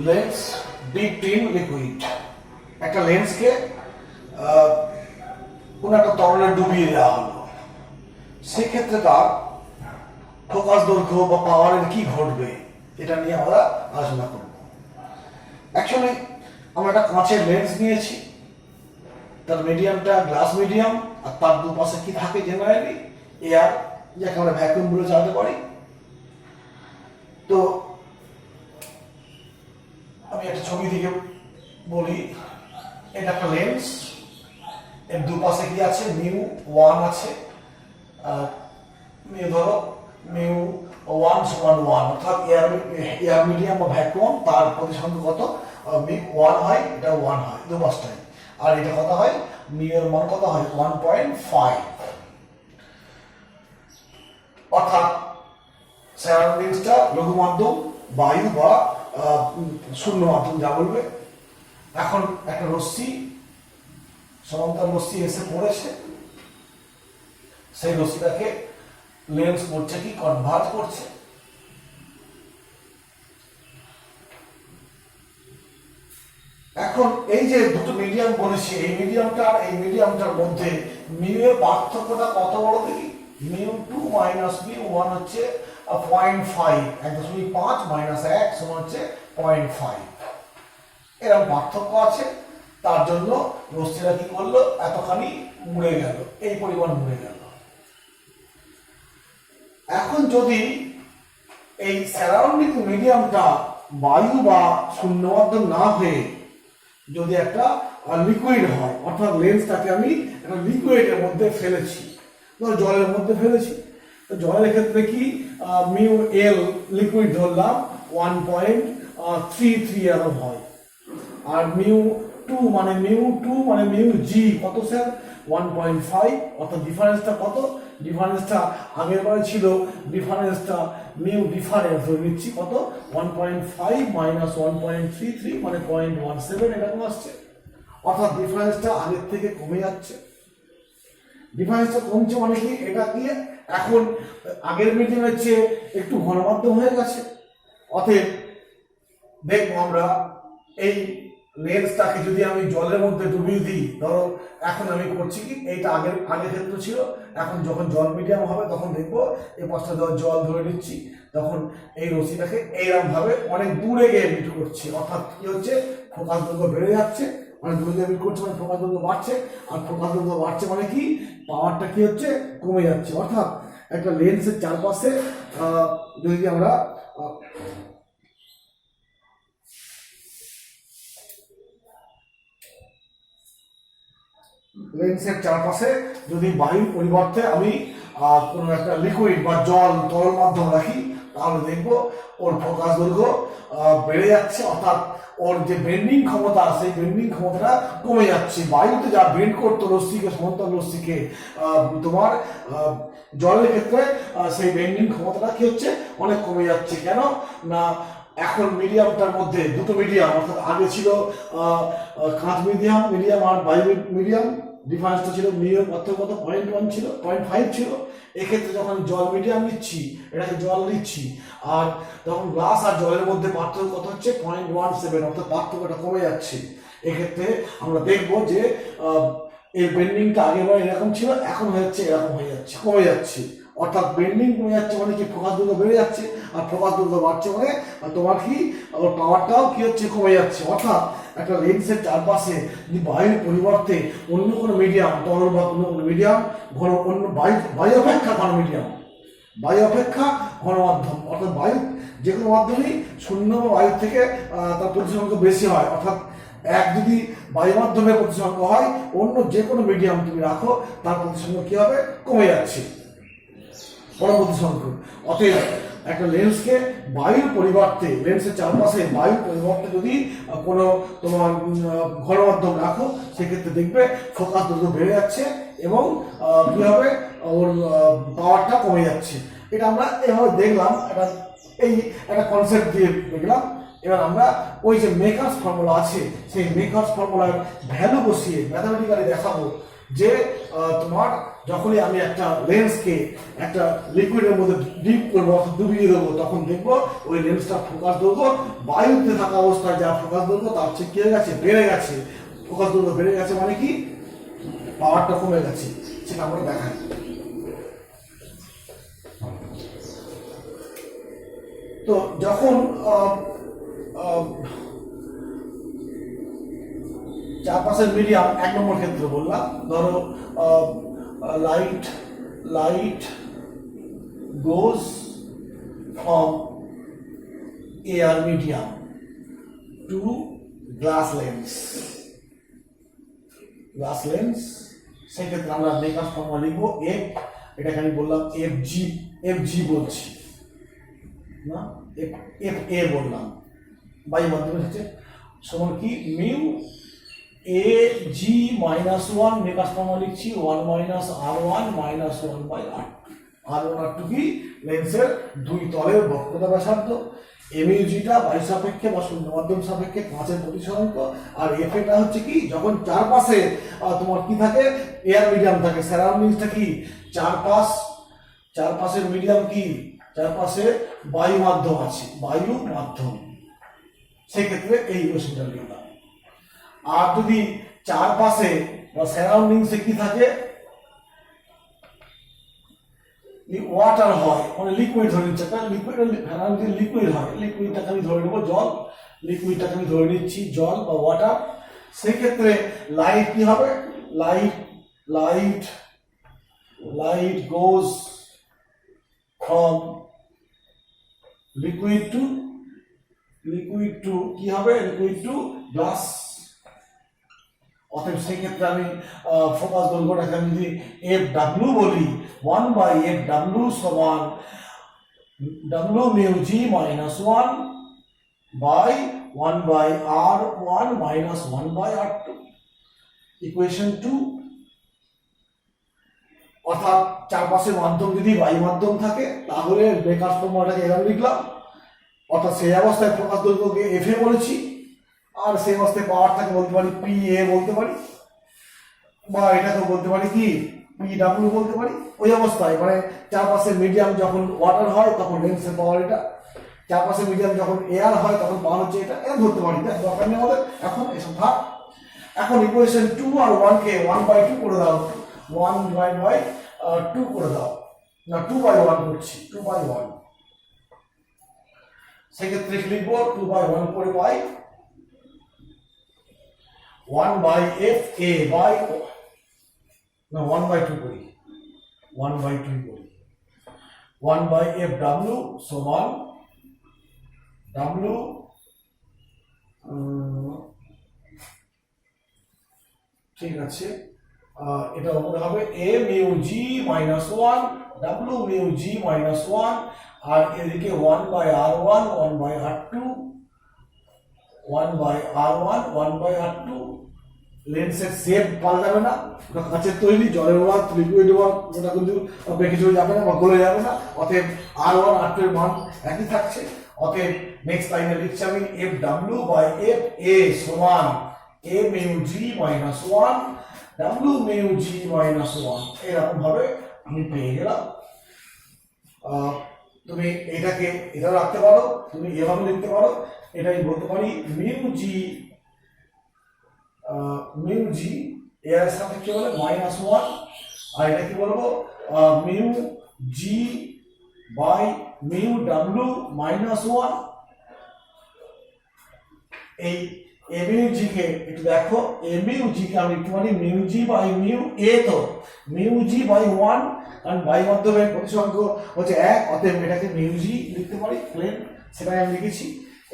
Lens deep in liquid. একটা লেন্সকে কোনো একটা তরলে ডুবিয়ে দেওয়া হলো, সেক্ষেত্রে তার ফোকাস দৈর্ঘ্য বা পাওয়ারের কি ঘটবে এটা নিয়ে আমরা আলোচনা করব। অ্যাকচুয়ালি আমরা একটা কাঁচের লেন্স নিয়েছি, তার মিডিয়ামটা গ্লাস মিডিয়াম, আর তার দুপাশে কি থাকে জেনারেলি এয়ার, যাকে আমরা ভ্যাকুয়াম বলে চালাতে পারি। তো আমি একটা ছবি থেকে বলি, এটা একটা লেন্স, এর দুপাশে কি আছে, মিউ ওয়ান আছে, মিউ ধরো মিউ ওয়ান সমান ওয়ান, অর্থাৎ এয়ার মিডিয়াম বা ভ্যাকুয়াম তার প্রতিসংখ্য কত ওয়ান হয়, এটা ওয়ান হয় দুপাশটাই, আর এটা কত হয় মিউ এর মান কত হয় 1.5, অর্থাৎ সারাউন্ডিংসটা লঘু মাধ্যম বায়ু বা শূন্য মাধ্যম যা বলবে। এখন একটা রশ্মি সমান্তরাল রশ্মি এসে পড়েছে, সেই রশ্মিটাকে লেন্স করছে কি কনভার্জ করছে। এখন এই যে দুটো মিডিয়াম বলেছি, এই মিডিয়ামটা আর এই মিডিয়ামটার মধ্যে মিউ এর পার্থক্যটা কত বড় দেখি, mu two minus mu one হচ্ছে 0.5, 1.5 মাইনাস 1 সমান হচ্ছে 0.5, এরকম পার্থক্য আছে। তার জন্য রশ্মিটা কি করলো, এতখানি মুড়ে গেল, এই পরিমাণ মুড়ে গেল। এখন যদি এই সারাউন্ডিং মিডিয়ামটা বায়ু বা শূন্য মাধ্যম না হয়ে যদি একটা লিকুইড হয়, অর্থাৎ লেন্সটাকে আমি একটা লিকুইডের মধ্যে ফেলেছি, জলের মধ্যে ফেলেছি, তো জলের ক্ষেত্রে কি মিউ এল লিকুইড ধরলাম 1.33 এরকম হয়, আর মিউ টু মানে মিউ জি কত স্যার 1.5, অর্থাৎ ডিফারেন্সটা কত, ডিফারেন্সটা আগের বারে ছিল ডিফারেন্সটা মিউ ডিফারেন্স ধরে নিচ্ছি কত 1.5 মাইনাস 1.33 মানে 0.17 এরকম আসছে, অর্থাৎ ডিফারেন্সটা আগের থেকে কমে যাচ্ছে। ডিফারেন্সটা কমছে মানে কি, এটা কি এখন আগের মিডিয়ামের চেয়ে একটু ঘনমাধ্যম হয়ে গেছে। অতএব দেখবো আমরা এই লেন্সটাকে যদি আমি জলের মধ্যে ডুবিয়ে দিই, ধরো এখন আমি করছি কি, এইটা আগের ক্ষেত্রে ছিল, এখন যখন জল মিডিয়াম হবে তখন দেখবো এই পাশটা জল ধরে নিচ্ছি, তখন এই রশ্মিটাকে এইরকম ভাবে অনেক দূরে গিয়ে মিট করছে, অর্থাৎ কি হচ্ছে ফোকাস দৈর্ঘ্য বেড়ে যাচ্ছে, অনেক দূরে গিয়ে মিট করছে মানে ফোকাস দৈর্ঘ্য বাড়ছে, আর ফোকাস দৈর্ঘ্য বাড়ছে মানে কি পাওয়ারটা কি হচ্ছে কমে যাচ্ছে। অর্থাৎ একটা লেন্সের চারপাশে যদি আমরা লেন্সের চারপাশে যদি বায়ুর পরিবর্তে আমি কোনো একটা লিকুইড বা জল তরল মাধ্যম রাখি, তাহলে দেখবো ওর ফোকাস দৈর্ঘ্য বেড়ে যাচ্ছে, অর্থাৎ ওর যে বেন্ডিং ক্ষমতা সেই বেন্ডিং ক্ষমতাটা কমে যাচ্ছে। বায়ুতে যা বেন্ড করতো রশ্মিকে, সমান্তরাল রশ্মিকে, তোমার জলের ক্ষেত্রে সেই বেন্ডিং ক্ষমতাটা কি হচ্ছে অনেক কমে যাচ্ছে। কেন না এখন মিডিয়ামটার মধ্যে দুটো মিডিয়াম, অর্থাৎ আগে ছিল কাঁচ মিডিয়াম আর বায়ু মিডিয়াম, ডিফারেন্সটা ছিল মিউ পার্থক্য কত 0.1 ছিল 0.5 ছিল। এক্ষেত্রে যখন জল মিডিয়াম নিচ্ছি, এটাকে জল নিচ্ছি, আর যখন গ্লাস আর জলের মধ্যে পার্থক্য কত হচ্ছে 0.17, অর্থাৎ পার্থক্যটা কমে যাচ্ছে। এক্ষেত্রে আমরা দেখবো যে এর বেন্ডিংটা আগেরবার এরকম ছিল, এখন হচ্ছে এরকম হয়ে যাচ্ছে, কমে যাচ্ছে, অর্থাৎ বেন্ডিং কমে যাচ্ছে মানে কি ফোকাস দৈর্ঘ্য বেড়ে যাচ্ছে, আর ফোকাস দৈর্ঘ্য বাড়ছে মানে তোমার কি ওর পাওয়ারটাও কি হচ্ছে কমে যাচ্ছে। অর্থাৎ একটা লেন্সের চারপাশে যদি বায়ুর পরিবর্তে অন্য কোনো মিডিয়াম তরল বা অন্য কোনো মিডিয়াম অন্য বায়ু অপেক্ষা ঘন মিডিয়াম, বায়ু অপেক্ষা ঘন মাধ্যম, অর্থাৎ বায়ু যে কোনো মাধ্যমেই শূন্য বা বায়ুর থেকে তার প্রতিসংখ্য বেশি হয়, অর্থাৎ এক যদি বায়ু মাধ্যমের প্রতিসংখ্য হয়, অন্য যে কোনো মিডিয়াম তুমি রাখো তার প্রতিসংখ্য কি হবে কমে যাচ্ছে পরবর্তী সংখ্য। অতএব একটা লেন্সকে বায়ুর পরিবর্তে, লেন্সের চারপাশে বায়ুর পরিবর্তে যদি কোনো তোমার ঘনমাধ্যম রাখো, সেক্ষেত্রে দেখবে ফোকাস দৈর্ঘ্য বেড়ে যাচ্ছে এবং কি হবে ওর পাওয়ারটা কমে যাচ্ছে। এটা আমরা এভাবে দেখলাম, একটা কনসেপ্ট দিয়ে দেখলাম। এবার আমরা ওই যে মেকার্স ফর্মুলা আছে, সেই মেকার্স ফর্মুলার ভ্যালু বসিয়ে ম্যাথামেটিক্যালি দেখাবো যে তোমার যখনই আমি একটা লেন্সকে একটা লিকুইডের মধ্যে ডিপ করবো অর্থাৎ ডুবিয়ে দেবো, তখন দেখবো ওই লেন্সটা ফোকাস দৈর্ঘ্য বায়ুতে থাকা অবস্থায় যা ফোকাস দৈর্ঘ্য তার চেয়ে কি হয়ে গেছে, বেড়ে গেছে। ফোকাস দৈর্ঘ্য বেড়ে গেছে মানে কি, পাওয়ারটা কমে গেছে, সেটা আমরা দেখাই। তো যখন চারপাশের মিডিয়াম, 1 নম্বর ক্ষেত্রে বললাম, ধরো light goes from air medium to glass lens, সেক্ষেত্রে আমরা মেকার ফর্মুলা লিখবো এফ, এটাকে আমি বললাম এফ জি বলছি না, এফ এ বললাম, বায়ু মাধ্যমে হচ্ছে সমান কি মিউ এ জি মাইনাস 1, মেকার ফর্মুলা লিখছি 1 minus R1 minus 1/R2। R1 R2 কি, লেন্সের দুই তলের বক্রতা ব্যাসার্ধ, এমইউজিটা বায়ু সাপেক্ষে বা শূন্য মাধ্যম সাপেক্ষে কাঁচের প্রতিসরাঙ্ক, আর এফ এটা হচ্ছে কি যখন চারপাশে তোমার কি থাকে, এয়ার মিডিয়াম থাকে, সারাউন্ডিংসটা কি চারপাশের মিডিয়াম কি, চারপাশে বায়ু মাধ্যম আছে, বায়ু মাধ্যম, সেক্ষেত্রে এই ইকুয়েশনটা লিখলাম। আর যদি চারপাশে বা সারাউন্ডিংসে কি থাকে, ওয়াটার হয়, মানে লিকুইড ধরে নিচ্ছে, লিকুইড হয়, লিকুইডটাকে আমি ধরে নেবো জল, লিকুইডটাকে আমি ধরে নিচ্ছি জল বা ওয়াটার, সেক্ষেত্রে লাইট কি হবে, light goes from liquid to কি হবে, লিকুইড টু গ্লাস। অতএব সেক্ষেত্রে আমি ফোকাস দৈর্ঘ্যটাকে আমি যদি এফ ডাব্লিউ বলি, 1/FW সমান W মিউ জি minus 1/1/R1 minus 1/R2, equation 2। অর্থাৎ চারপাশের মাধ্যম যদি বায়ু মাধ্যম থাকে তাহলে মেকার ফর্মুলাটাকে এভাবে লিখলাম, অর্থাৎ সেই অবস্থায় ফোকাস দৈর্ঘ্যকে এফ এ বলেছি, আর সেই অবস্থায় পাওয়ারটাকে বলতে পারি পি এ বলতে পারি, বা এটাকে বলতে পারি কি পি ডাব্লিউ বলতে পারি। ওই অবস্থায় মানে চারপাশের মিডিয়াম যখন ওয়াটার হয় তখন লেন্সের পাওয়ার এটা, চারপাশের মিডিয়াম যখন এয়ার হয় তখন পাওয়ার হচ্ছে এটা, এটা ধরতে পারি, দরকার নেই আমাদের এখন এসব ভাগ। এখন ইকুয়েশন 2 আর 1 কে 1/2 করে দাও, 1/2 করে দাও, না 2/1 করছি, 2/1, সেক্ষেত্রে লিখবো 2/1 করে পাই 1/FA বাই, না 1/2 করি, 1/2 করি, 1/FW সমান W ঠিক আছে, এটা উপরে হবে A mu G minus 1 W mu G minus 1, আর এদিকে 1/R1 1/R2 1/R1 1/R2। লেন্সের শেপ পাল্টাবে না, ওটা কাঁচের তৈরি, জলের ওয়ার লিকুইড ওয়ার ওটা কিন্তু বেঁকে চলে যাবে না বা গলে যাবে না, অতএব R1 R2 এর মান একই থাকছে। অতএব নেক্সট লাইনে লিখছি আমি FW বাই FA সমান A mu G minus 1 W mu G minus 1, এরকম ভাবে আমি পেয়ে গেলাম। তুমি এটাকে এটা রাখতে পারো, তুমি এভাবে লিখতে পারো, এটাই বলতে পারি মিউ জি এর সাপেক্ষে বলে -1, আর এটা কি বলবো mu G by mu W -1। এই মিউ জি কে একটু দেখো, মিউ জি কে আমি একটু মানে mu G by mu A, তো মিউ জি বাই 1, কারণ বায়ু মাধ্যমের প্রতিসরাঙ্ক হচ্ছে 1, অতএব এটাকে মিউ জি লিখতে পারি প্লেন, সেটাই আমি লিখেছি।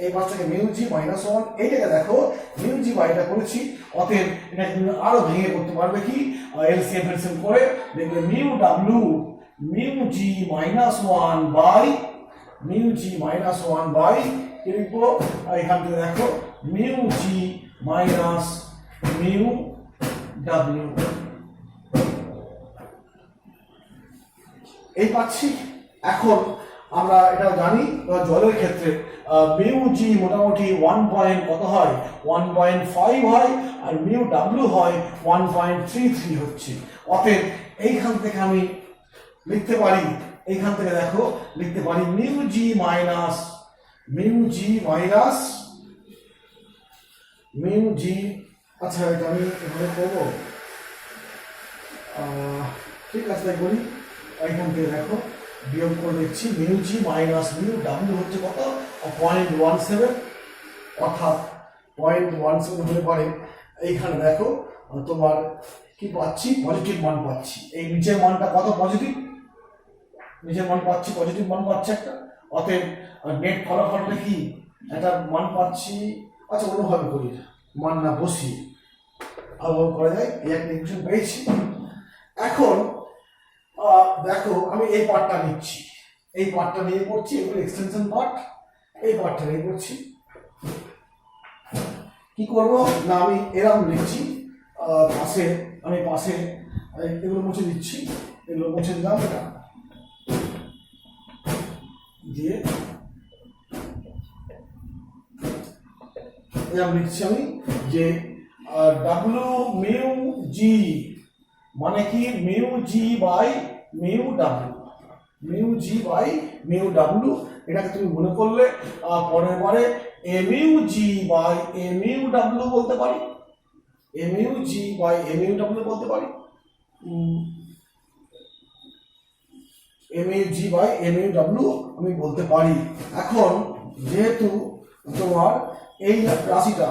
এই পাশটাকে মিউ জি মাইনাস 1, এইটাকে দেখো মিউ জি বাইটা করেছি, অতএব এটাকে তুমি আরো ভেঙে করতে পারবে কি এলসিএম করে দেখবে mu W mu G minus 1 by mu G minus 1 by কি লিখবো, এখান থেকে দেখো মিউ জি মাইনাস মিউ ডাব্লিউ, এই পাচ্ছি। এখন আমরা এটাও জানি জলের ক্ষেত্রে মিউ জি মোটামুটি 1 পয়েন্ট কত হয় 1.5 হয় আর মিউ ডাব্লিউ হয় 1.33 হচ্ছে। অতএব এইখান থেকে আমি লিখতে পারি, এইখান থেকে দেখো লিখতে পারি মিউ জি মাইনাস মিউ জি। আচ্ছা এটা আমি এভাবে করবো, ঠিক আছে তাই করি। এইখান থেকে দেখো বিয়োগ করে দিচ্ছি মিউ জি মাইনাস মিউ ডাব্লিউ হচ্ছে কত 0.17, অর্থাৎ 0.17 হলে পরে এইখানে দেখো তোমার কি পাচ্ছি পজিটিভ মান পাচ্ছি। এই নিচের মানটা কত পজিটিভ, নিচের মান পাচ্ছি পজিটিভ মান পাচ্ছি একটা। অতএব নেট ফলাফলটা কি একটা মান পাচ্ছি। আচ্ছা অন্যভাবে করি, মান না বসিয়ে আবার করা যায়, এই একটা ইকুয়েশন পেয়েছি। এখন দেখো আমি এই পার্টটা নিচ্ছি, এই পার্টটা নিয়ে করছি, এগুলো এক্সটেনশন পার্ট, এই পার্টটা নিয়ে করছি। কি করব না আমি এরকম লিখছি, পাশে আমি পাশে এগুলো মুছে দিচ্ছি, এগুলো মুছে দিলাম এটা দিয়ে এরকম লিখছি আমি যে ডাব্লিউ মিউ জি মানে কি mu G by mu W, mu G by mu W. এটাকে তুমি মনে করলে পরের বারে A mu G by A mu W বলতে পারি, A mu G by A mu W বলতে পারি, A mu G by A mu W আমি বলতে পারি। এখন যেহেতু তোমার এই রাশিটা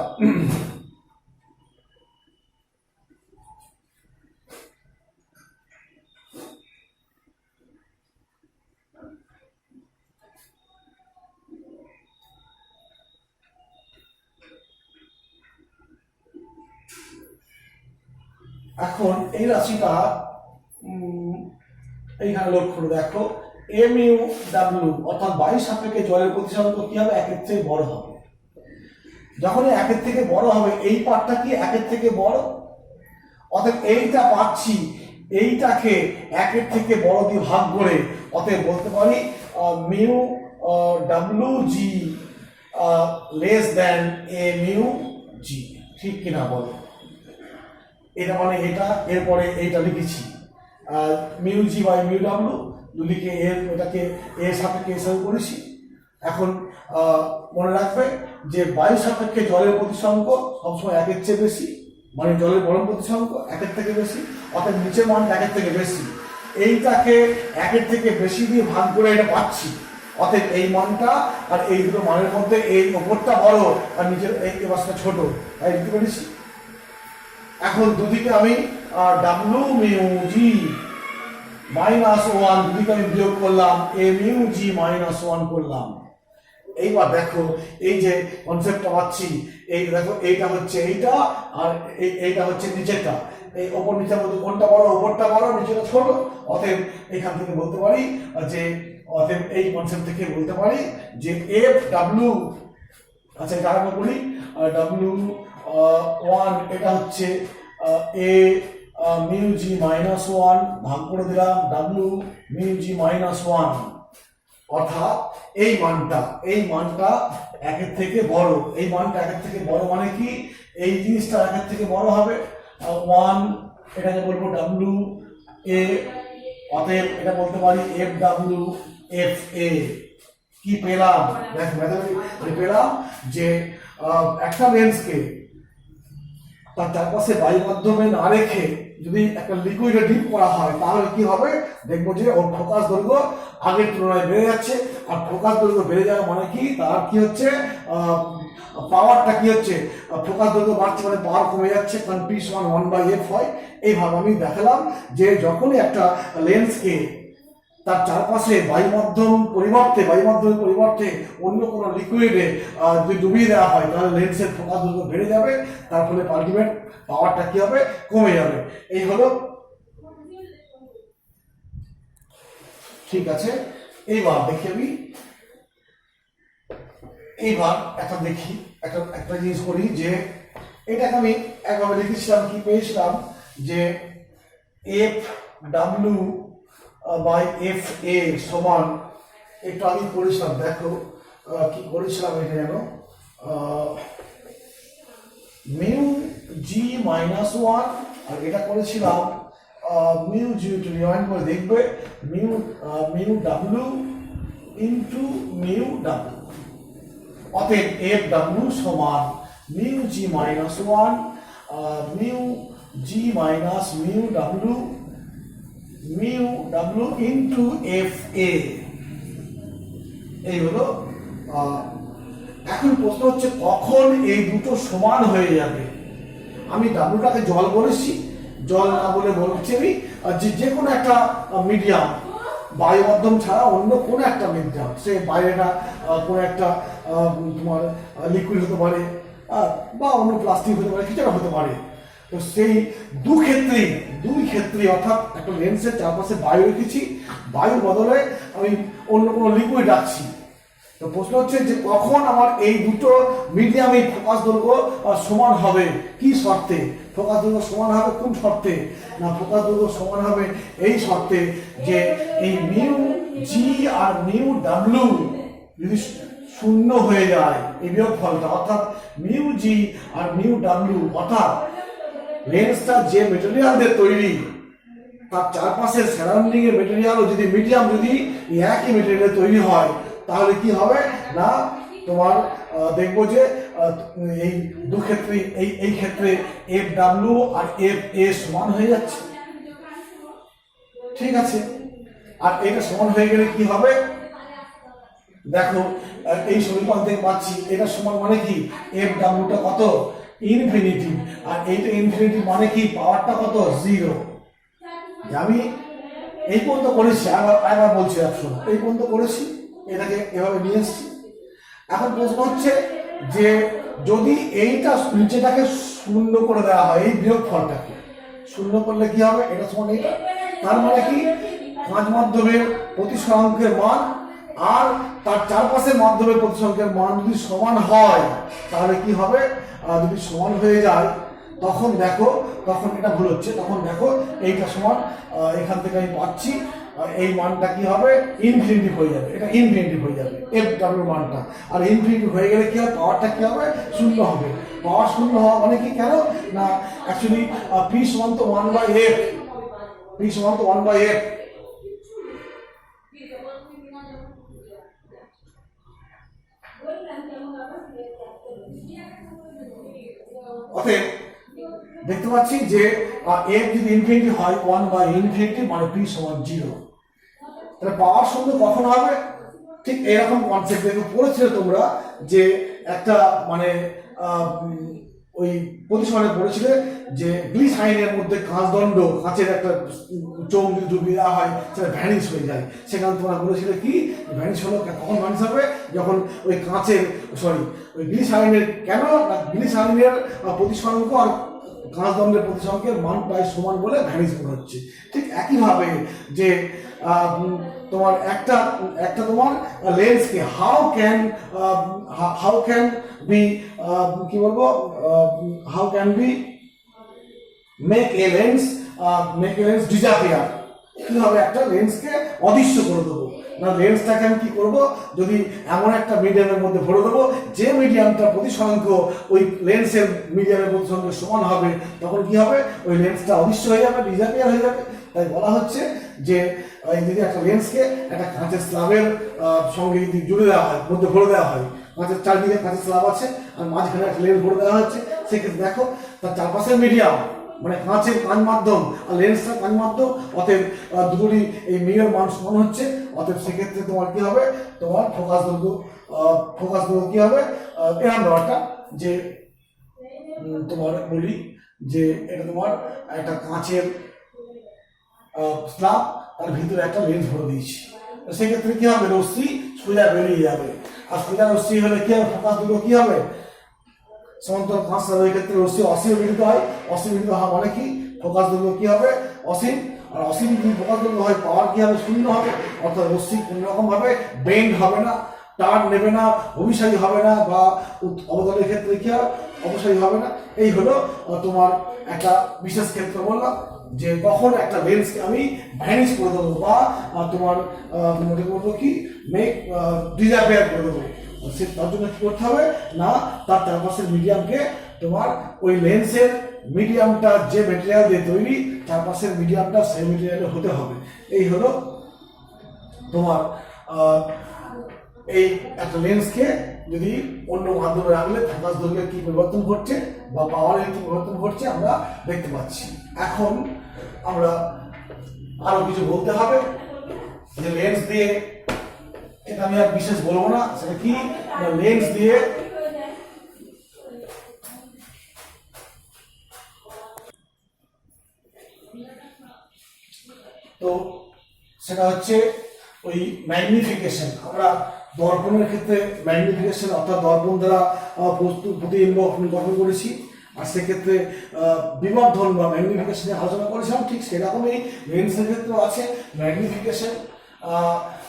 এখন এই রাশিটা এইখানে লক্ষ্য করে দেখো এম ইউ ডাব্লিউ অর্থাৎ বায়ুর সাপেক্ষে জলের প্রতিসাঙ্ক কি হবে একের থেকে বড় হবে। যখন একের থেকে বড় হবে এই পার্টটা কি একের থেকে বড়, অতএব এইটা পাচ্ছি, এইটাকে একের থেকে বড় দিয়ে ভাগ করে অতএব বলতে পারি mu W g less than a mu g, ঠিক কিনা বলো? এটা মানে এটা, এরপরে এইটা লিখেছি mu G by mu W, দুদিকে এর এটাকে এর সাপেক্ষে এর সাথে করেছি। এখন মনে রাখবে যে বায়ুর সাপেক্ষে জলের প্রতিসংখ্য সবসময় একের চেয়ে বেশি, মানে জলের গরম প্রতিসংখ্য একের থেকে বেশি, অর্থাৎ নিচের মান একের থেকে বেশি। এইটাকে একের থেকে বেশি দিয়ে ভাগ করে এটা পাচ্ছি, অতএব এই মানটা আর এই দুটো মানের মধ্যে এই ওপরটা বড় আর নিচের এই পাশটা ছোট, তাই লিখতে পেরেছি। এখন দুদিকে আমি ডাব্লিউ মিউ জি মাইনাস 1 দুদিকে আমি বিয়োগ করলাম, এ মিউ জি মাইনাস 1 করলাম। এইবার দেখো এই যে কনসেপ্টটা পাচ্ছি, এই দেখো এইটা হচ্ছে এইটা আর এইটা হচ্ছে নিচেরটা, এই ওপর নিচের মধ্যে কোনটা বড়, ওপরটা বড় নিচেরটা ছোট। অতএব এখান থেকে বলতে পারি যে অতএব এই কনসেপ্ট থেকে বলতে পারি যে এফ ডাব্লিউ, আচ্ছা এটা আরেকবার বলি, ডাব্লিউ 1 এটা হচ্ছে এ মিউ জি মাইনাস 1 ভাগ করে দিলাম ডাব্লিউ মিউ জি মাইনাস 1, অর্থাৎ এই মানটা একের থেকে বড়, এই মানটা একের থেকে বড় মানে কি এই জিনিসটা একের থেকে বড় হবে 1, এটাকে বলবো ডাব্লিউ এ, অতএব এটা বলতে পারি এফ ডাব্লিউ এফ এ। কি পেলাম দেখ ম্যাথমেটিক্স পেলাম যে একটা লেন্সকে তার চারপাশে বায়ু মাধ্যমে না রেখে যদি একটা লিকুইডে ডিপ করা হয় তাহলে কি হবে, দেখবো যে ওর ফোকাস দৈর্ঘ্য আগের তুলনায় বেড়ে যাচ্ছে। আর ফোকাস দৈর্ঘ্য বেড়ে যাওয়া মানে কি, তার কি হচ্ছে পাওয়ারটা কি হচ্ছে, ফোকাস দৈর্ঘ্য বাড়ছে মানে পাওয়ার কমে যাচ্ছে, কারণ পি সমান 1/f হয়। এইভাবে আমি দেখালাম যে যখনই একটা লেন্সকে তার চারপাশে বায়ুমাধ্যমের পরিবর্তে অন্য কোনো লিকুইডে যদি ডুবিয়ে দেওয়া হয় তাহলে লেন্সের ফোকাস দৈর্ঘ্য বেড়ে যাবে, তার ফলে আলটিমেট পাওয়ারটা কি হবে, কমে যাবে। এই হলো, ঠিক আছে। এইবার দেখি আমি, এইবার একটা জিনিস করি যে এটাকে আমি একভাবে লিখেছিলাম, কি পেয়েছিলাম যে F W by F A সমান একটু আগে করেছিলাম, দেখো কি করেছিলাম এটা যেন মিউ জি মাইনাস ওয়ান, আর এটা করেছিলাম মিউ জি, একটু রিমাইন্ড করে দেখবে, mu W into mu W. অতএব এফ ডাব্লিউ সমান mu G minus one mu G minus mu W into F A. এই হলো। এখন প্রশ্ন হচ্ছে কখন এই দুটো সমান হয়ে যাবে। আমি ডাব্লিউটাকে জল বলেছি, জল না বলে বলছি আমি যে কোনো একটা মিডিয়াম, বায়ু মাধ্যম ছাড়া অন্য কোনো একটা মিডিয়াম, সে বাইরেটা কোনো একটা তোমার লিকুইড হতে পারে বা অন্য প্লাস্টিক হতে পারে, কিছু হতে পারে। তো সেই দুই ক্ষেত্রে অর্থাৎ একটা লেন্সের চারপাশে বায়ু রেখেছি, বায়ুর বদলে আমি অন্য কোনো লিকুইড রাখছি। তো প্রশ্ন হচ্ছে যে কখন আমার এই দুটো মিডিয়ামে ফোকাস দৈর্ঘ্য সমান হবে, কি শর্তে ফোকাস দৈর্ঘ্য সমান হবে, কোন শর্তে না ফোকাস দৈর্ঘ্য সমান হবে এই শর্তে যে এই মিউ জি আর মিউ ডাব্লিউ যদি শূন্য হয়ে যায়, এই বিয়োগফলটা অর্থাৎ মিউ জি আর মিউ ডাব্লিউ অর্থাৎ লেন্সটা যে মেটেরিয়াল দিয়ে তৈরি তার চারপাশের সারাউন্ডিং এর মেটেরিয়াল যদি মিডিয়াম যদি একই মেটেরিয়াল তৈরি হয়, তাহলে কি হবে না তোমার দেখবো যে এই দু ক্ষেত্রে এই ক্ষেত্রে এফ ডাব্লিউ আর এফ এ সমান হয়ে যাচ্ছে। ঠিক আছে, আর এটা সমান হয়ে গেলে কি হবে দেখো, এই সমীকরণ থেকে পাচ্ছি এটা সমান মানে কি এফ ডাব্লিউটা কত ইনফিনিটি, আর এইটা ইনফিনিটি মানে কি পাওয়ারটা কত জিরো। আমি এই পর্যন্ত করেছি, আবার বলছি একশো, এই পর্যন্ত করেছি, এটাকে এভাবে নিয়ে এসছি। এখন প্রশ্ন হচ্ছে যে যদি এইটা নিচেটাকে শূন্য করে দেওয়া হয়, এই বিয়োগফলটাকে শূন্য করলে কি হবে, এটা সমান এইটা, তার মানে কি কাঁচ মাধ্যমের প্রতিসরাঙ্কের মান আর তার চারপাশের মাধ্যমের প্রতিসরাঙ্কের মান যদি সমান হয়, তাহলে কি হবে, যদি সমান হয়ে যায় তখন দেখো, তখন এটা ভুল হচ্ছে, তখন দেখো এইটা সমান এখান থেকে আমি পাচ্ছি এই মানটা কি হবে ইনফিনিটি হয়ে যাবে, এটা ইনফিনিটি হয়ে যাবে এফ ডাব্লিউ মানটা। আর ইনফিনিটি হয়ে গেলে কি হবে, পাওয়ারটা কি হবে শূন্য হবে। পাওয়ার শূন্য হওয়া মানে কি, কেন না অ্যাকচুয়ালি পি সমান তো 1/f, পি সমান তো 1/f। অতএব দেখতে পাচ্ছি যে এফ যদি ইনফিনিটি হয় 1/∞ মানে পি সমান 0। তাহলে পাওয়ার শূন্য কখন হবে, ঠিক এরকম কনসেপ্ট দেখে পড়েছিল তোমরা যে একটা মানে ওই প্রতিসরণে পড়েছিলে যে গ্লিসারিনের মধ্যে কাঁচদণ্ড, কাঁচের একটা চোখ যদি ডুবিয়ে দেওয়া হয় সেটা ভ্যানিশ হয়ে যায়। সেখানে তোমরা বলেছিলে কি ভ্যানিশ হলো, কখন ভ্যানিশ হবে, যখন ওই কাঁচের ওই গ্লিসারিনের, কেন না গ্লিসারিনের প্রতিসরাঙ্ক আর কাঁচদণ্ডের প্রতিসরাঙ্কের মান প্রায় সমান বলে ভ্যানিশ মনে হচ্ছে। ঠিক একইভাবে যে তোমার একটা তোমার লেন্সকে হাউ ক্যান বি কি বলবো, how can be make a lens disappear, কিভাবে একটা লেন্সকে অদৃশ্য করে দেবো না, লেন্সটাকে আমি কি করবো, যদি এমন একটা মিডিয়ামের মধ্যে ভরে দেবো যে মিডিয়ামটা প্রতিসরাঙ্ক ওই লেন্সের মিডিয়ামের প্রতিসরাঙ্কের সমান হবে, তখন কি হবে ওই লেন্সটা অদৃশ্য হয়ে যাবে, ডিসঅ্যাপিয়ার হয়ে যাবে। তাই বলা হচ্ছে যে যদি একটা লেন্সকে একটা কাঁচের স্ল্যাবের সঙ্গে যদি জুড়ে দেওয়া হয়, মধ্যে ভরে দেওয়া হয়, কাঁচের চারদিকে কাঁচের স্ল্যাব আছে আর মাঝখানে একটা লেন্স ভরে দেওয়া হচ্ছে, সেক্ষেত্রে দেখো তার চারপাশের মিডিয়াম মানে কাঁচের কাঁচ মাধ্যম আর লেন্সটা কাঁচ মাধ্যম, অতএব দুটোরই এই মিউর মান সমান হচ্ছে। অতএব সেক্ষেত্রে তোমার কি হবে, তোমার ফোকাস দৈর্ঘ্য কি হবে, এরকম ব্যাপারটা যে তোমার বলি যে এটা তোমার একটা কাঁচের স্ল্যাব, তার ভিতরে একটা লেন্স ভরে দিয়েছি, সেক্ষেত্রে কি হবে, রশ্মি সোজা বেরিয়ে যাবে। আর সোজা রশ্মি হলে কি হবে, ফোকাস দৈর্ঘ্য কি হবে, সমান্তরাল কাঁচ স্ল্যাবের ক্ষেত্রে রশ্মি অসীম মিলিত হয়, অসীম মিলিত হওয়া মানে কি ফোকাস দৈর্ঘ্য কি হবে অসীম, আর অসীম যদি ফোকাস দৈর্ঘ্য হয় পাওয়ার কি হবে শূন্য হবে, অর্থাৎ রশ্মি কোনো রকম ভাবে বেন্ড হবে না, টার্ন নেবে না, অভিসারী হবে না, বা অবতলের ক্ষেত্রে কি হবে অপসারী হবে না। এই হলো তোমার একটা বিশেষ ক্ষেত্র বললাম। যে কখন একটা লেন্সকে আমি ভ্যানিশ করে দেবো বা তোমার মনে করবো কি মেক ডিসঅ্যাপিয়ার করে দেবো। সে তার জন্য কি করতে হবে না, তার চারপাশের মিডিয়ামকে তোমার ওই লেন্সের মিডিয়ামটা যে ম্যাটেরিয়াল দিয়ে তৈরি, চারপাশের মিডিয়ামটা সেই মেটেরিয়ালে হতে হবে। এই হলো তোমার এই একটা লেন্সকে যদি অন্য মাধ্যমে রাখলে ফোকাস দৈর্ঘ্যের কি পরিবর্তন ঘটছে বা পাওয়ারের কি পরিবর্তন ঘটছে আমরা দেখতে পাচ্ছি। এখন আমরা আরো কিছু বলতে হবে যে লেন্স দিয়ে, এটা আমি আর বিশেষ বলবো না, সেটা কি লেন্স দিয়ে তো সেটা হচ্ছে ওই ম্যাগনিফিকেশন। আমরা দর্পণের ক্ষেত্রে ম্যাগনিফিকেশন অর্থাৎ দর্পণ দ্বারা বস্তু প্রতিবিম্ব গঠন করেছি, আর সেক্ষেত্রে বিবর্ধন বা ম্যাগনিফিকেশনের আলোচনা করেছিলাম। ঠিক সেরকমই লেন্সের ক্ষেত্রেও আছে ম্যাগনিফিকেশন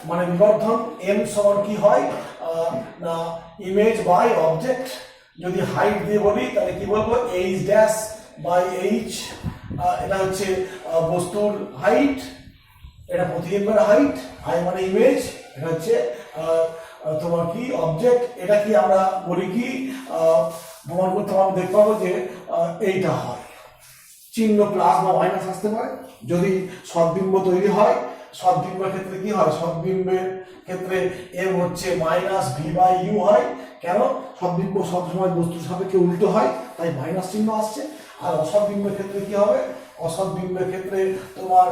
মানে বিবর্ধন। এম সমান কি হয় না ইমেজ বাই অবজেক্ট। যদি হাইট দিয়ে বলি তাহলে কি বলবো এইচ ড্যাশ বাই এইচ, এটা হচ্ছে বস্তুর হাইট, এটা প্রতিবিম্বের হাইট, আই মানে ইমেজ, এটা হচ্ছে তোমার কি অবজেক্ট। এটা কি আমরা বলি কি প্রমাণ করতে পারবো, দেখতে পাবো যে এইটা হয় চিহ্ন প্লাস বা মাইনাস আসতে পারে যদি সদ্বিম্ব তৈরি হয়। সদ্বিম্বের ক্ষেত্রে কি হয়, সদ্বিম্বের ক্ষেত্রে এম হচ্ছে মাইনাস ভি বাই ইউ হয়। কেন, সদ্বিম্ব সবসময় বস্তুর সাপেক্ষে উল্টো হয়, তাই মাইনাস চিহ্ন আসছে। আর অসদ্বিম্বের ক্ষেত্রে কি হবে, অসদ্বিম্বের ক্ষেত্রে তোমার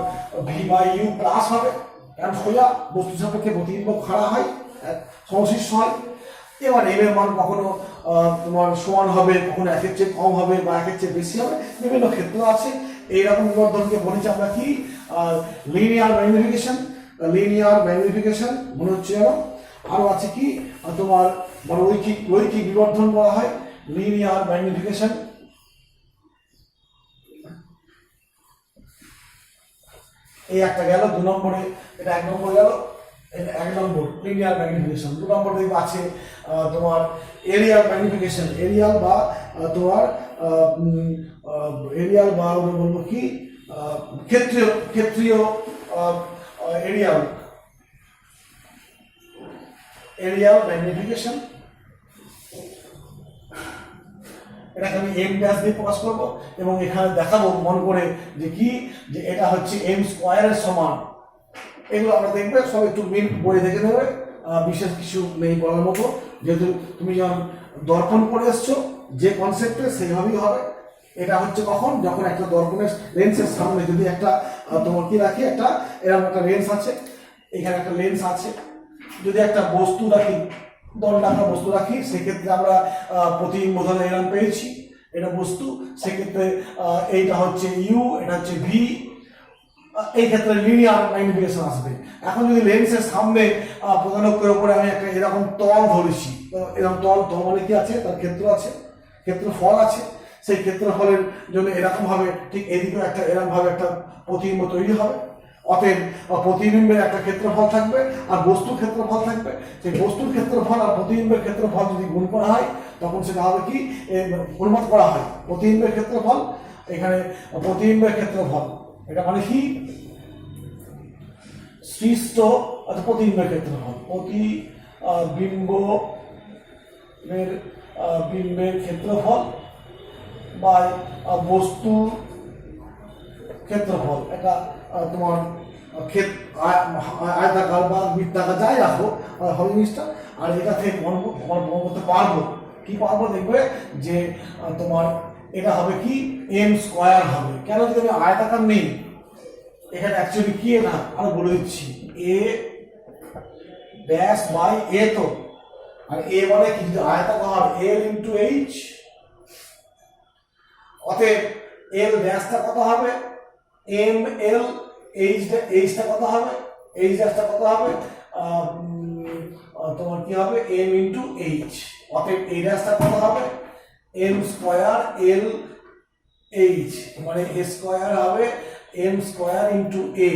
ভি বাই ইউ প্লাস হবে, কারণ সোজা বস্তুর সাপেক্ষে প্রতিবিম্ব খাড়া হয়, সমশীর্ষ হয়। এবার এম এর মান কখনো তোমার সমান হবে, কখনো একের চেয়ে কম হবে বা একের চেয়ে বেশি হবে, বিভিন্ন ক্ষেত্র আছে। এইরকম বিবর্ধনকে বলেছি আমরা কি লিনিয়ার ম্যাগনিফিকেশন। লিনিয়ার ম্যাগনিফিকেশন মনে হচ্ছে যেন আরো আছে কি তোমার রৈখিক রৈখিক বিবর্ধন বলা হয় লিনিয়ার ম্যাগনিফিকেশন। এই একটা গেল 2 নম্বরে, এটা 1 নম্বর গেল, 1 নম্বর লিনিয়ার ম্যাগনিফিকেশন। 2 নম্বর দেখবে আছে তোমার এরিয়াল ম্যাগনিফিকেশন। এরিয়াল বা তোমার এরিয়াল বা বলবো কি ক্ষেত্রীয় ক্ষেত্রীয় এরিয়াল এরিয়াল ম্যাগনিফিকেশন। এটাকে আমি এম ড্যাশ দিয়ে প্রকাশ করবো এবং এখানে দেখাবো মন করে যে কি, যে এটা হচ্ছে এম স্কোয়ারের সমান। এগুলো আমরা দেখবে সব একটু মিনিট বই দেখে নেবে, বিশেষ কিছু নেই বলার মতো। যেহেতু তুমি যখন দর্পণ করে এসছো যে কনসেপ্টে সেইভাবেই হবে। এটা হচ্ছে কখন, যখন একটা দর্পণের লেন্সের সামনে যদি একটা তোমার কি রাখি, একটা এরকম একটা লেন্স আছে, এখানে একটা লেন্স আছে, যদি একটা বস্তু রাখি, দণ্ডাকার বস্তু রাখি, সেক্ষেত্রে আমরা প্রতিবিম্ব ধরে এরকম পেয়েছি, এটা বস্তু, সেক্ষেত্রে এইটা হচ্ছে ইউ, এটা হচ্ছে ভি, এই ক্ষেত্রে লিনিয়ার ম্যাগনিফিকেশন আসবে। এখন যদি লেন্সের সামনে প্রধান অক্ষের উপরে আমি একটা এরকম তল ধরেছি, এরকম তল মানে কি আছে, তার ক্ষেত্র আছে, ক্ষেত্রফল আছে, সেই ক্ষেত্রফলের জন্য এরকম ভাবে ঠিক এদিকেও একটা এরকম ভাবে একটা প্রতিবিম্ব তৈরি হবে। অতএব প্রতিবিম্বের একটা ক্ষেত্রফল থাকবে আর বস্তুর ক্ষেত্রফল থাকবে। সেই বস্তুর ক্ষেত্রফল আর প্রতিবিম্বের ক্ষেত্রফল যদি গুণ করা হয় তখন সেটা হবে কি, অনুপাত করা হয় প্রতিবিম্বের ক্ষেত্রফল, এখানে প্রতিবিম্বের ক্ষেত্রফল, এটা মানে কি সৃষ্ট প্রতিবিম্বের ক্ষেত্রফল, বিম্বের ক্ষেত্রফল বা বস্তুর ক্ষেত্রফল। এটা তোমার আয়তাকার বা বৃত্তাকার যাই রাখো হবে জিনিসটা। আর এটা থেকে মনে করতে পারবো কি, পারবো দেখবে যে তোমার এটা হবে কি এম স্কোয়ার হবে। কেন, যদি আমি আয়তাকার নেই, এখানে অ্যাকচুয়ালি কি এটা আরো বলে দিচ্ছি, এ ড্যাশ বাই এ, তো আর এ মানে কি, যদি আয়তাকার এল ইন্টু এইচ, অতএব এল ড্যাশটা কত হবে এম এল, এইচটা কত হবে, এইচ ড্যাশটা কত হবে তোমার কি হবে এম ইন্টু এইচ। অতএব এই ড্যাশটা কত হবে এম স্কোয়ার এল এইচ, মানে এ স্কোয়ার হবে এম স্কোয়ার ইন্টু এ।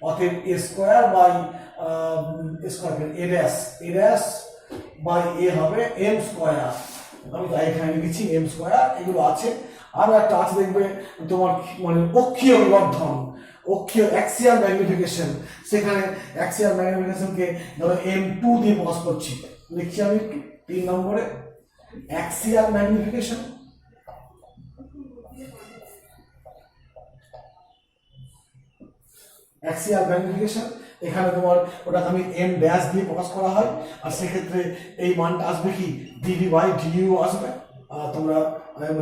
অতএব a square by square a dash by a হবে এম স্কোয়ার। আমি তাই এখানে লিখেছি এম স্কোয়ার, এগুলো আছে। আরো একটা আছে দেখবে তোমার মানে অক্ষীয় বিবর্ধন, অক্ষীয় অ্যাক্সিয়াল ম্যাগনিফিকেশন, সেখানে অ্যাক্সিয়াল ম্যাগনিফিকেশনকে ধরো M2 দিয়ে প্রকাশ করছি, লিখছি আমি 3 নম্বরে অ্যাক্সিয়াল ম্যাগনিফিকেশন। অ্যাক্সিয়াল ম্যাগনিফিকেশন এখানে তোমার ওটাকে আমি এম ড্যাশ দিয়ে প্রকাশ করা হয়, আর সেক্ষেত্রে এই মানটা আসবে কি ডিভি বাই ডিইউ আসবে। তোমরা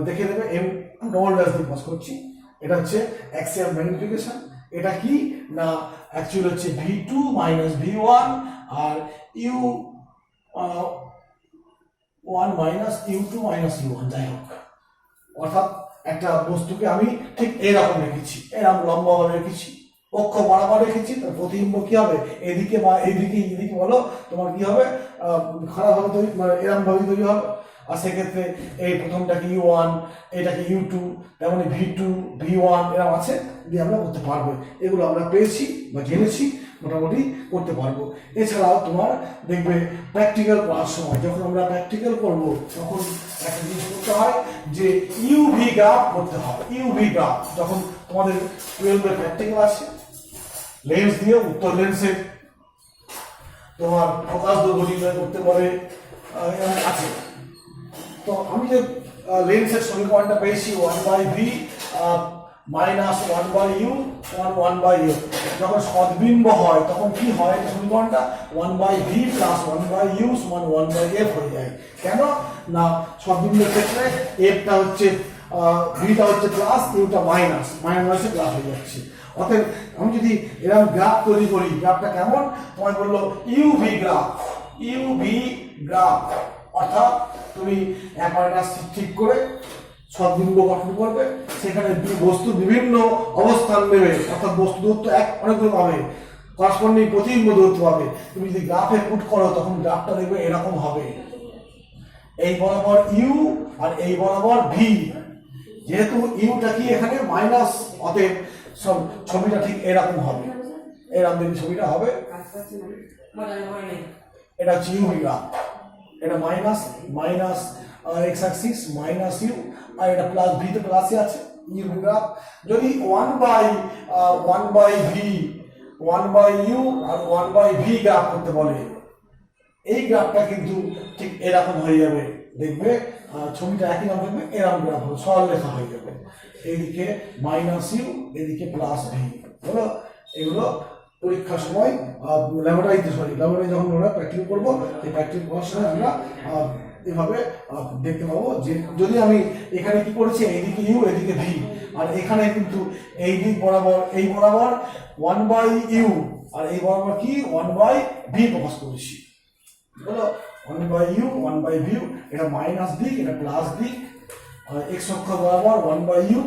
দেখে নেবে এম ডবল ড্যাশ দিয়ে প্রকাশ করছি। এটা হচ্ছে অ্যাক্সিয়াল ম্যাগনিফিকেশন। এটা কি না অ্যাকচুয়ালি হচ্ছে V2 মাইনাস V1 আর U1 minus U2 minus U1, যাই হোক। অর্থাৎ একটা বস্তুকে আমি ঠিক এরকম রেখেছি, এরকম লম্বাভাবে রেখেছি, অক্ষ বরাবর রেখেছি, তার প্রতিবিম্ব কি হবে এদিকে বা এইদিকে বলো তোমার কি হবে খারাপ ভাবে তৈরি, মানে এরকম ভাবে তৈরি হবে। আর সেক্ষেত্রে এই প্রথমটাকে U1, এটাকে U2, তেমনি V2 V1 এরকম আছে, দিয়ে আমরা করতে পারবো। এগুলো আমরা পেয়েছি বা জেনেছি, মোটামুটি করতে পারবো। এছাড়াও তোমার দেখবে প্র্যাকটিক্যাল করার সময় যখন আমরা প্র্যাকটিক্যাল করব তখন একটা জিনিস করতে হয় যে ইউভি গ্রাফ করতে হয়। ইউভি গ্রাফ যখন তোমাদের 12 প্র্যাকটিক্যাল আছে, লেন্স দিয়ে উত্তর লেন্সে তোমার ফোকাস দৈর্ঘ্য নির্ণয় করতে পারে আছে। তো আমি যে লেন্সের সমীকরণটা পেয়েছি 1/v মাইনাস 1/u 1/u, যখন সদ্বিম্ব হয় তখন কি হয় সমীকরণটা 1/v প্লাস 1/u সমান 1/f হয়ে যায়। কেন না সদ্বিম্বের ক্ষেত্রে এফটা হচ্ছে ভিটা হচ্ছে প্লাস, ইউটা মাইনাস, মাইনাসে প্লাস হয়ে যাচ্ছে। অতএব আমি যদি এরকম গ্রাফ তৈরি করি, গ্রাফটা কেমন তোমায় বললো ইউভি গ্রাফ। ইউভি গ্রাফ অর্থাৎ তুমি অ্যাপারেটাস ঠিক করে সদ্বিম্ব গঠন করবে, সেখানে বস্তু বিভিন্ন অবস্থান নেবে, অর্থাৎ বস্তু দূরত্ব অনেকগুলো পাবে, করসপন্ডিং প্রতিবিম্ব দূরত্ব পাবে। তুমি যদি গ্রাফে পুট করো তখন গ্রাফটা দেখবে এরকম হবে, এই বরাবর ইউ আর এই বরাবর ভি। যেহেতু ইউটা কি এখানে মাইনাস, অতএব সব ছবিটা ঠিক এরকম হবে, এরকম দেখি ছবিটা হবে। এটা হচ্ছে ইউ গ্রাফ, এটা minus minus X axis minus U, আর এটা প্লাস ভি তে প্লাসই আছে ইউ গ্রাফ। যদি 1/v 1/u আর 1/v গ্রাফ করতে বলে, এই গ্রাফটা কিন্তু ঠিক এরকম হয়ে যাবে, দেখবে ছবিটা একই রকম থাকবে, এরকম গ্রাফ হবে, সরল লেখা হয়ে যাবে, এইদিকে মাইনাস ইউ এদিকে প্লাস ভি। হলো এগুলো পরীক্ষার সময় ল্যাবরেটরি যখন আমরা প্র্যাকটিস করবো, এই প্র্যাকটিস করার সময় আমরা এভাবে দেখতে পাবো যে যদি আমি এখানে কি করেছি এইদিকে ইউ এদিকে ভি, আর এখানে কিন্তু এই দিক বরাবর এই বরাবর 1/u আর এই বরাবর কি 1/v প্রকাশ করেছি। হলো 1/u 1/v, এটা মাইনাস দিক এটা প্লাস দিক, এক্স অক্ষ বরাবর 1/u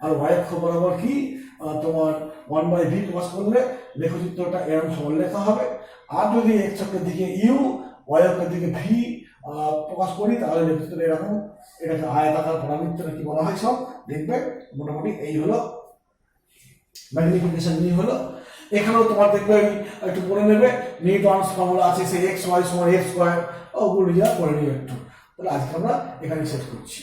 আর ওয়াই অক্ষ বরাবর কি তোমার 1/v প্রকাশ করলে লেখচিত্রটা এরকম সরল লেখা হবে। আর যদি এক্স অক্ষের দিকে ইউ ওয়াই অক্ষের দিকে ভি প্রকাশ করি তাহলে লেখচিত্রটা এরকম, এটাকে আয়তাকার পরাবৃত্ত কি বলা হয় সব দেখবে। মোটামুটি এই হলো ম্যাগনিফিকেশন নিয়ে হলো। এখানেও তোমার দেখবে একটু পড়ে নেবে, নিউটনস ফর্মুলা আছে সেই এক্স ওয়াই সমান এফ স্কোয়ার, ওগুলো যা পড়ে নিবে একটু। তাহলে আজকে আমরা এখানে শেষ করছি।